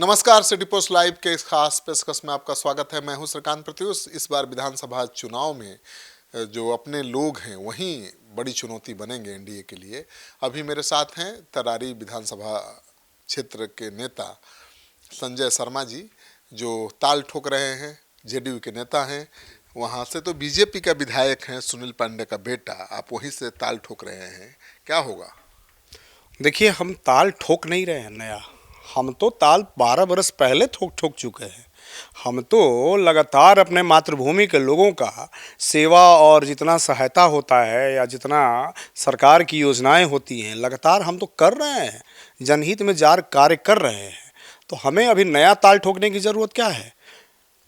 नमस्कार, city post live के इस खास पेशकश में आपका स्वागत है। मैं हूं श्रीकांत प्रत्युष। इस बार विधानसभा चुनाव में जो अपने लोग हैं वहीं बड़ी चुनौती बनेंगे एनडीए के लिए। अभी मेरे साथ हैं तरारी विधानसभा क्षेत्र के नेता संजय शर्मा जी, जो ताल ठोक रहे हैं। जेडीयू के नेता हैं, वहाँ से तो बीजेपी का विधायक हैं सुनील पांडे का बेटा। आप वहीं से ताल ठोक रहे हैं, क्या होगा? देखिए, हम ताल ठोक नहीं रहे हैं नया। हम तो ताल 12 बरस पहले ठोक चुके हैं। हम तो लगातार अपने मातृभूमि के लोगों का सेवा और जितना सहायता होता है या जितना सरकार की योजनाएं होती हैं, लगातार हम तो कर रहे हैं, जनहित में जार कार्य कर रहे हैं। तो हमें अभी नया ताल ठोकने की ज़रूरत क्या है?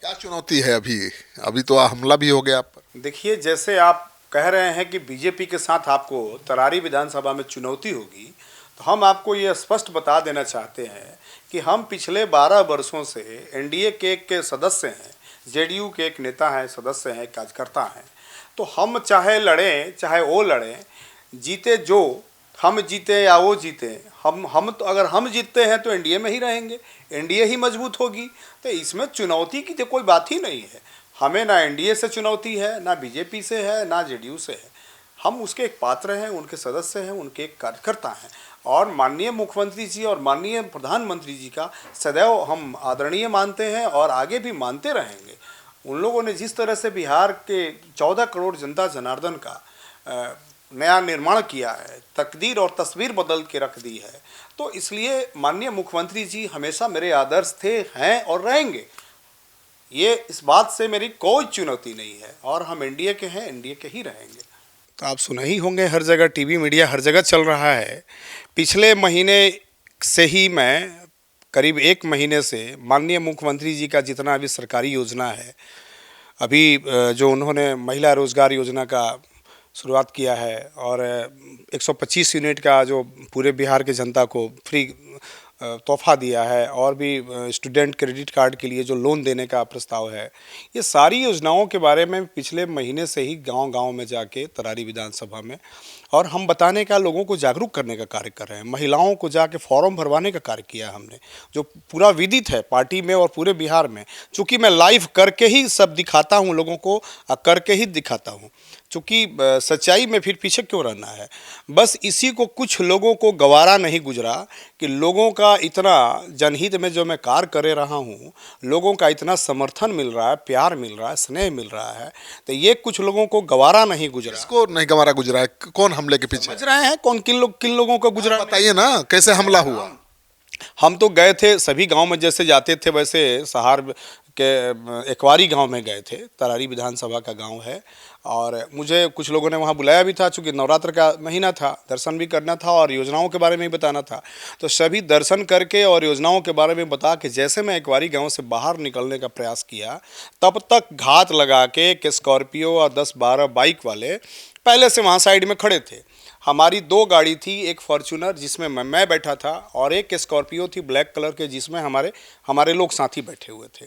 क्या चुनौती है अभी तो हमला भी हो गया आप पर। देखिए, जैसे आप कह रहे हैं कि बीजेपी के साथ आपको तरारी विधानसभा में चुनौती होगी, तो हम आपको ये स्पष्ट बता देना चाहते हैं कि हम पिछले 12 वर्षों से एनडीए के सदस्य हैं, जेडीयू के एक नेता हैं, सदस्य हैं, कार्यकर्ता हैं। तो हम चाहे लड़ें चाहे वो लड़ें, जीते जो हम जीते या वो जीते, हम तो अगर हम जीतते हैं तो एनडीए में ही रहेंगे, एनडीए ही मजबूत होगी। तो इसमें चुनौती की तो कोई बात ही नहीं है। हमें ना एनडीए से चुनौती है, ना बीजेपी से है, ना जेडीयू से है। हम उसके एक पात्र हैं, उनके सदस्य हैं, उनके एक कार्यकर्ता हैं। और माननीय मुख्यमंत्री जी और माननीय प्रधानमंत्री जी का सदैव हम आदरणीय मानते हैं और आगे भी मानते रहेंगे। उन लोगों ने जिस तरह से बिहार के 14 करोड़ जनता जनार्दन का नया निर्माण किया है, तकदीर और तस्वीर बदल के रख दी है, तो इसलिए माननीय मुख्यमंत्री जी हमेशा मेरे आदर्श थे, हैं और रहेंगे। ये इस बात से मेरी कोई चुनौती नहीं है और हम एनडीए के हैं, एनडीए के ही रहेंगे। तो आप सुने ही होंगे, हर जगह टीवी मीडिया हर जगह चल रहा है। पिछले महीने से ही मैं करीब 1 महीने से माननीय मुख्यमंत्री जी का जितना अभी सरकारी योजना है, अभी जो उन्होंने महिला रोजगार योजना का शुरुआत किया है और 125 यूनिट का जो पूरे बिहार के जनता को फ्री तोहफा दिया है, और भी स्टूडेंट क्रेडिट कार्ड के लिए जो लोन देने का प्रस्ताव है, ये सारी योजनाओं के बारे में पिछले महीने से ही गांव-गांव में जाके तरारी विधानसभा में और हम बताने का, लोगों को जागरूक करने का कार्य कर रहे हैं। महिलाओं को जाके फॉर्म भरवाने का कार्य किया हमने, जो पूरा विदित है पार्टी में और पूरे बिहार में। चूँकि मैं लाइव करके ही सब दिखाता हूँ लोगों को, करके ही दिखाता हूँ, चूँकि सच्चाई में फिर पीछे क्यों रहना है। बस इसी को कुछ लोगों को गवारा नहीं गुजरा कि लोगों का इतना जनहित में जो मैं कार्य कर रहा हूँ, लोगों का इतना समर्थन मिल रहा है, प्यार मिल रहा है, स्नेह मिल रहा है, तो ये कुछ लोगों को गवारा नहीं गुजरा। इसको नहीं गवारा गुजरा है? कौन हमले के पीछे? समझ रहे हैं कौन, किन लोगों को गुजरा, बताइए ना, कैसे हमला हुआ? हम तो गए थे सभी गांव में, जैसे जाते थे वैसे सहार के एकवारी गांव में गए थे। तरारी विधानसभा का गांव है और मुझे कुछ लोगों ने वहां बुलाया भी था, चूँकि नवरात्र का महीना था, दर्शन भी करना था और योजनाओं के बारे में भी बताना था। तो सभी दर्शन करके और योजनाओं के बारे में बता के जैसे मैं एकवारी गांव से बाहर निकलने का प्रयास किया, तब तक घात लगा के एक स्कॉर्पियो और 10-12 बाइक वाले पहले से वहाँ साइड में खड़े थे। हमारी 2 गाड़ी थी, एक फॉर्च्यूनर जिसमें मैं बैठा था और एक स्कॉर्पियो थी ब्लैक कलर के, जिसमें हमारे लोग साथी बैठे हुए थे।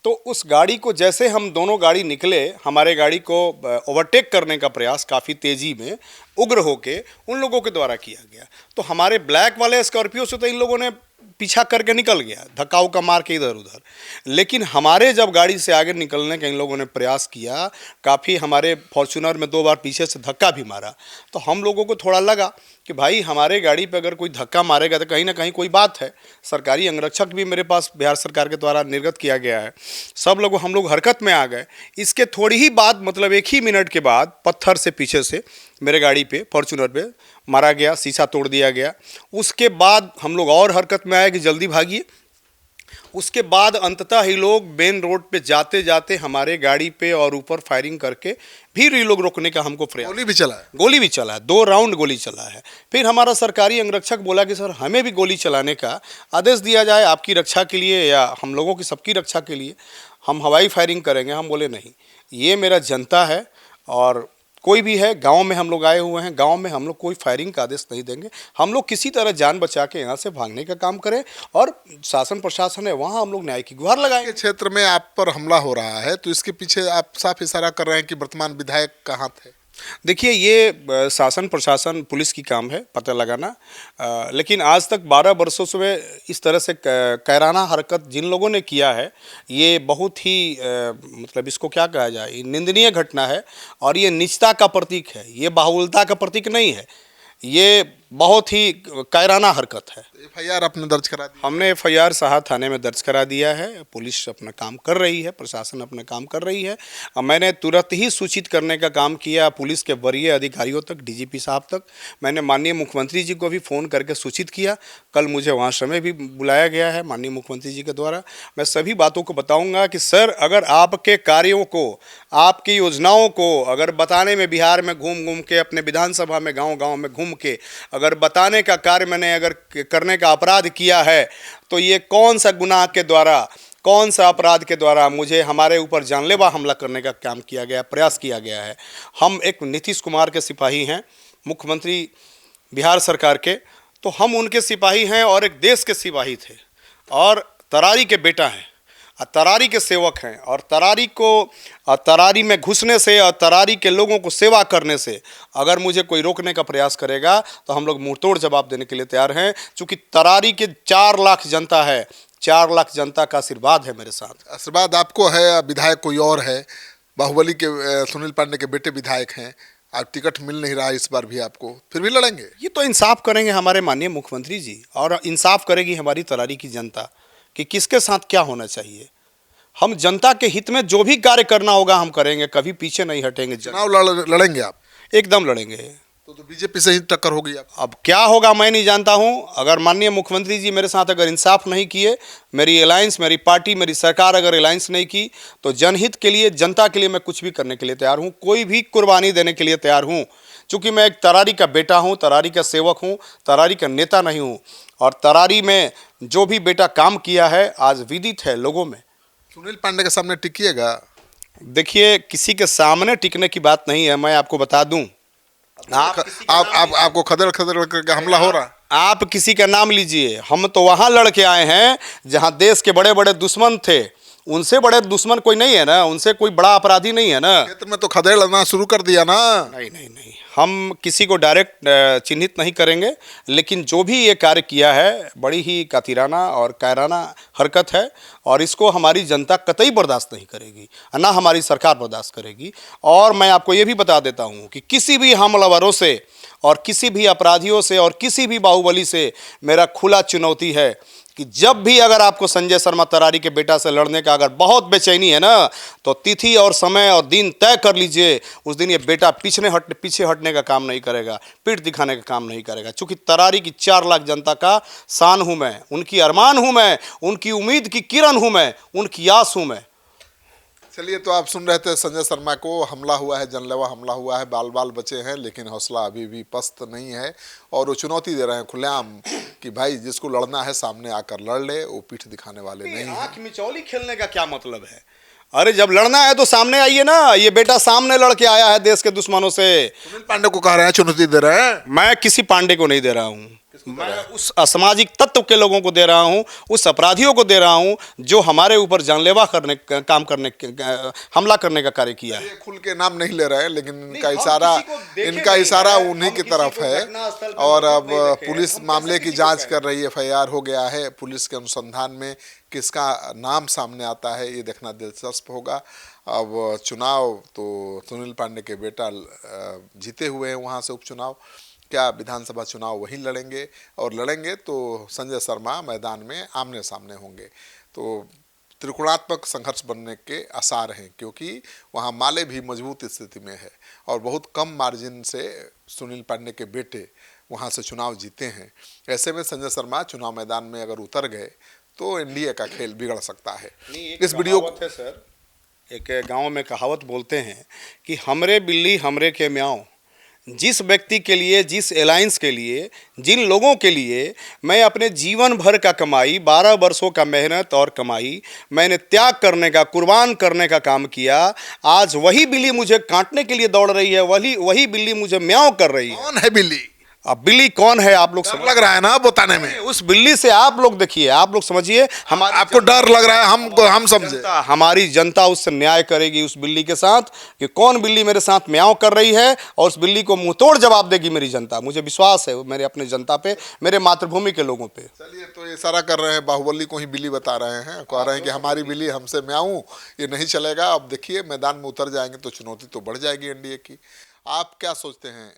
तो उस गाड़ी को जैसे हम दोनों गाड़ी निकले, हमारे गाड़ी को ओवरटेक करने का प्रयास काफ़ी तेज़ी में उग्र होके उन लोगों के द्वारा किया गया। तो हमारे ब्लैक वाले स्कॉर्पियो से तो इन लोगों ने पीछा करके निकल गया, धक्का उक्का मार के इधर उधर। लेकिन हमारे जब गाड़ी से आगे निकलने का इन लोगों ने प्रयास किया, काफ़ी हमारे फॉर्च्यूनर में 2 बार पीछे से धक्का भी मारा। तो हम लोगों को थोड़ा लगा कि भाई हमारे गाड़ी पे अगर कोई धक्का मारेगा तो कहीं ना कहीं कोई बात है। सरकारी अंगरक्षक भी मेरे पास बिहार सरकार के द्वारा निर्गत किया गया है। सब लोग हम लोग हरकत में आ गए। इसके थोड़ी ही बाद, मतलब 1 ही मिनट के बाद, पत्थर से पीछे से मेरे गाड़ी पे, फॉर्च्यूनर पे मारा गया, शीशा तोड़ दिया गया। उसके बाद हम लोग और हरकत में आए कि जल्दी भागिए। उसके बाद अंततः ही लोग मेन रोड पे जाते जाते हमारे गाड़ी पे और ऊपर फायरिंग करके फिर ये लोग रोकने का हमको प्रयास। गोली भी चला है? गोली भी चला है, 2 राउंड गोली चला है। फिर हमारा सरकारी अंगरक्षक बोला कि सर हमें भी गोली चलाने का आदेश दिया जाए, आपकी रक्षा के लिए या हम लोगों की सबकी रक्षा के लिए हम हवाई फायरिंग करेंगे। हम बोले नहीं, ये मेरा जनता है और कोई भी है, गांव में हम लोग आए हुए हैं, गांव में हम लोग कोई फायरिंग का आदेश नहीं देंगे। हम लोग किसी तरह जान बचा के यहाँ से भागने का काम करें और शासन प्रशासन है वहाँ हम लोग न्याय की गुहार लगाएंगे। क्षेत्र में आप पर हमला हो रहा है तो इसके पीछे आप साफ इशारा कर रहे हैं कि वर्तमान विधायक कहाँ थे? देखिए, ये शासन प्रशासन पुलिस की काम है पता लगाना, लेकिन आज तक 12 वर्षों से इस तरह से कायराना हरकत जिन लोगों ने किया है, ये बहुत ही मतलब इसको क्या कहा जाए, ये निंदनीय घटना है और ये नीचता का प्रतीक है, ये बाहुल्यता का प्रतीक नहीं है, ये बहुत ही कायराना हरकत है। एफआईआर आपने दर्ज करा दी? हमने एफआईआर साहा थाने में दर्ज करा दिया है, पुलिस अपना काम कर रही है, प्रशासन अपना काम कर रही है। और मैंने तुरंत ही सूचित करने का काम किया पुलिस के वरीय अधिकारियों तक, डीजीपी साहब तक। मैंने माननीय मुख्यमंत्री जी को भी फ़ोन करके सूचित किया, कल मुझे वहाँ समय भी बुलाया गया है माननीय मुख्यमंत्री जी के द्वारा। मैं सभी बातों को बताऊँगा कि सर, अगर आपके कार्यों को, आपकी योजनाओं को अगर बताने में, बिहार में घूम घूम के, अपने विधानसभा में गाँव गाँव में घूम के अगर बताने का कार्य मैंने अगर करने का अपराध किया है, तो ये कौन सा गुनाह के द्वारा, कौन सा अपराध के द्वारा मुझे हमारे ऊपर जानलेवा हमला करने का काम किया गया, प्रयास किया गया है। हम एक नीतीश कुमार के सिपाही हैं, मुख्यमंत्री बिहार सरकार के, तो हम उनके सिपाही हैं और एक देश के सिपाही थे और तरारी के बेटा हैं, तरारी के सेवक हैं। और तरारी को, तरारी में घुसने से और तरारी के लोगों को सेवा करने से अगर मुझे कोई रोकने का प्रयास करेगा तो हम लोग मुंहतोड़ जवाब देने के लिए तैयार हैं। चूँकि तरारी के 4 लाख जनता है, 4 लाख जनता का आशीर्वाद है मेरे साथ। आशीर्वाद आपको है, विधायक कोई और है, बाहुबली के सुनील पांडे के बेटे विधायक हैं, आप टिकट मिल नहीं रहा इस बार भी आपको, फिर भी लड़ेंगे? ये तो इंसाफ करेंगे हमारे माननीय मुख्यमंत्री जी, और इंसाफ करेगी हमारी तरारी की जनता कि किसके साथ क्या होना चाहिए। हम जनता के हित में जो भी कार्य करना होगा हम करेंगे, कभी पीछे नहीं हटेंगे। चुनाव लड़ेंगे आप? एकदम लड़ेंगे। तो बीजेपी से ही टक्कर होगी आप? अब क्या होगा मैं नहीं जानता हूं। अगर माननीय मुख्यमंत्री जी मेरे साथ अगर इंसाफ नहीं किए, मेरी अलायंस, मेरी पार्टी, मेरी सरकार अगर अलायंस नहीं की, तो जनहित के लिए, जनता के लिए मैं कुछ भी करने के लिए तैयार हूं, कोई भी कुर्बानी देने के लिए तैयार हूं। चूँकि मैं एक तरारी का बेटा हूं, तरारी का सेवक हूं, तरारी का नेता नहीं हूं। और तरारी में जो भी बेटा काम किया है आज विदित है लोगों में। सुनील पांडे के सामने टिकिएगा? देखिए, किसी के सामने टिकने की बात नहीं है। मैं आपको बता दूं, आपको खदड़ खदड़ करके हमला हो रहा है। आप किसी का नाम लीजिए, हम तो वहां लड़के आए हैं जहां देश के बड़े बड़े दुश्मन थे। उनसे बड़े दुश्मन कोई नहीं है ना, उनसे कोई बड़ा अपराधी नहीं है ना। क्षेत्र में तो खदेड़ लड़ना शुरू कर दिया ना? नहीं नहीं नहीं, हम किसी को डायरेक्ट चिन्हित नहीं करेंगे, लेकिन जो भी ये कार्य किया है बड़ी ही कातिराना और कायराना हरकत है और इसको हमारी जनता कतई बर्दाश्त नहीं करेगी, ना हमारी सरकार बर्दाश्त करेगी। और मैं आपको ये भी बता देता हूँ कि किसी भी हमलावरों से और किसी भी अपराधियों से और किसी भी बाहुबली से मेरा खुला चुनौती है कि जब भी अगर आपको संजय शर्मा तरारी के बेटा से लड़ने का अगर बहुत बेचैनी है ना, तो तिथि और समय और दिन तय कर लीजिए। उस दिन ये बेटा पीछे हटने का काम नहीं करेगा, पीठ दिखाने का काम नहीं करेगा। चूँकि तरारी की 4 लाख जनता का शान हूँ मैं, उनकी अरमान हूँ मैं, उनकी उम्मीद की किरण हूँ मैं, उनकी आस हूँ मैं। चलिए, तो आप सुन रहे थे संजय शर्मा को हमला हुआ है, जानलेवा हमला हुआ है, बाल बाल बचे हैं, लेकिन हौसला अभी भी पस्त नहीं है और वो चुनौती दे रहे हैं खुलेआम कि भाई जिसको लड़ना है सामने आकर लड़ ले, वो पीठ दिखाने वाले नहीं है। आंख मिचौली खेलने का क्या मतलब है? अरे जब लड़ना है तो सामने आइए ना। ये बेटा सामने लड़के आया है देश के दुश्मनों से। सुनील पांडे को कह रहे हैं चुनौती दे रहे हैं? मैं किसी पांडे को नहीं दे रहा हूँ, मैं उस असामाजिक तत्व के लोगों को दे रहा हूँ, उस अपराधियों को दे रहा हूँ जो हमारे ऊपर जानलेवा हमला करने का कार्य किया है। खुल के नाम नहीं ले रहे हैं, लेकिन इनका इशारा उन्हीं की तरफ है। और अब पुलिस मामले की जांच कर रही है, एफआईआर हो गया है। पुलिस के अनुसंधान में किसका नाम सामने आता है ये देखना दिलचस्प होगा। अब चुनाव तो सुनील पांडे के बेटा जीते हुए हैं वहाँ से उपचुनाव, क्या विधानसभा चुनाव वहीं लड़ेंगे? और लड़ेंगे तो संजय शर्मा मैदान में आमने सामने होंगे। तो त्रिकोणात्मक संघर्ष बनने के आसार हैं, क्योंकि वहाँ माले भी मजबूत स्थिति में है और बहुत कम मार्जिन से सुनील पांडे के बेटे वहाँ से चुनाव जीते हैं। ऐसे में संजय शर्मा चुनाव मैदान में अगर उतर गए तो एनडीए का खेल बिगड़ सकता है। इस वीडियो है सर, एक गांव में कहावत बोलते हैं कि हमरे बिल्ली हमरे के म्याऊं। जिस व्यक्ति के लिए, जिस अलायंस के लिए, जिन लोगों के लिए मैं अपने जीवन भर का कमाई, 12 वर्षों का मेहनत और कमाई मैंने त्याग करने का, कुर्बान करने का काम किया, आज वही बिल्ली मुझे काटने के लिए दौड़ रही है, वही बिल्ली मुझे म्याऊं कर रही है। कौन है बिल्ली? अब बिल्ली कौन है आप लोग डर लग रहा है ना बताने में, उस बिल्ली से आप लोग देखिए, आप लोग समझिए, हमारी आपको डर लग रहा है, हम समझे। हमारी जनता उससे न्याय करेगी उस बिल्ली के साथ कि कौन बिल्ली मेरे साथ म्याऊं कर रही है, और उस बिल्ली को मुंहतोड़ जवाब देगी मेरी जनता। मुझे विश्वास है मेरे अपने जनता पे, मेरे मातृभूमि के लोगों पे। चलिए, तो ये इशारा कर रहे हैं, बाहुबली को ही बिल्ली बता रहे हैं, कह रहे हैं कि हमारी बिल्ली हमसे म्याऊं, ये नहीं चलेगा। अब देखिए मैदान में उतर जाएंगे तो चुनौती तो बढ़ जाएगी एनडीए की। आप क्या सोचते हैं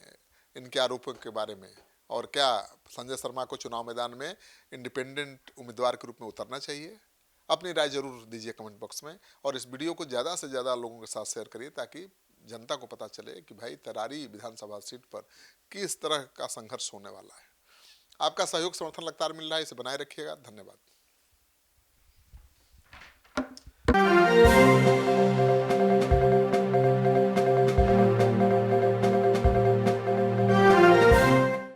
इनके आरोपों के बारे में, और क्या संजय शर्मा को चुनाव मैदान में इंडिपेंडेंट उम्मीदवार के रूप में उतरना चाहिए? अपनी राय जरूर दीजिए कमेंट बॉक्स में, और इस वीडियो को ज़्यादा से ज़्यादा लोगों के साथ शेयर करिए ताकि जनता को पता चले कि भाई तरारी विधानसभा सीट पर किस तरह का संघर्ष होने वाला है। आपका सहयोग समर्थन लगातार मिल रहा है, इसे बनाए रखिएगा। धन्यवाद।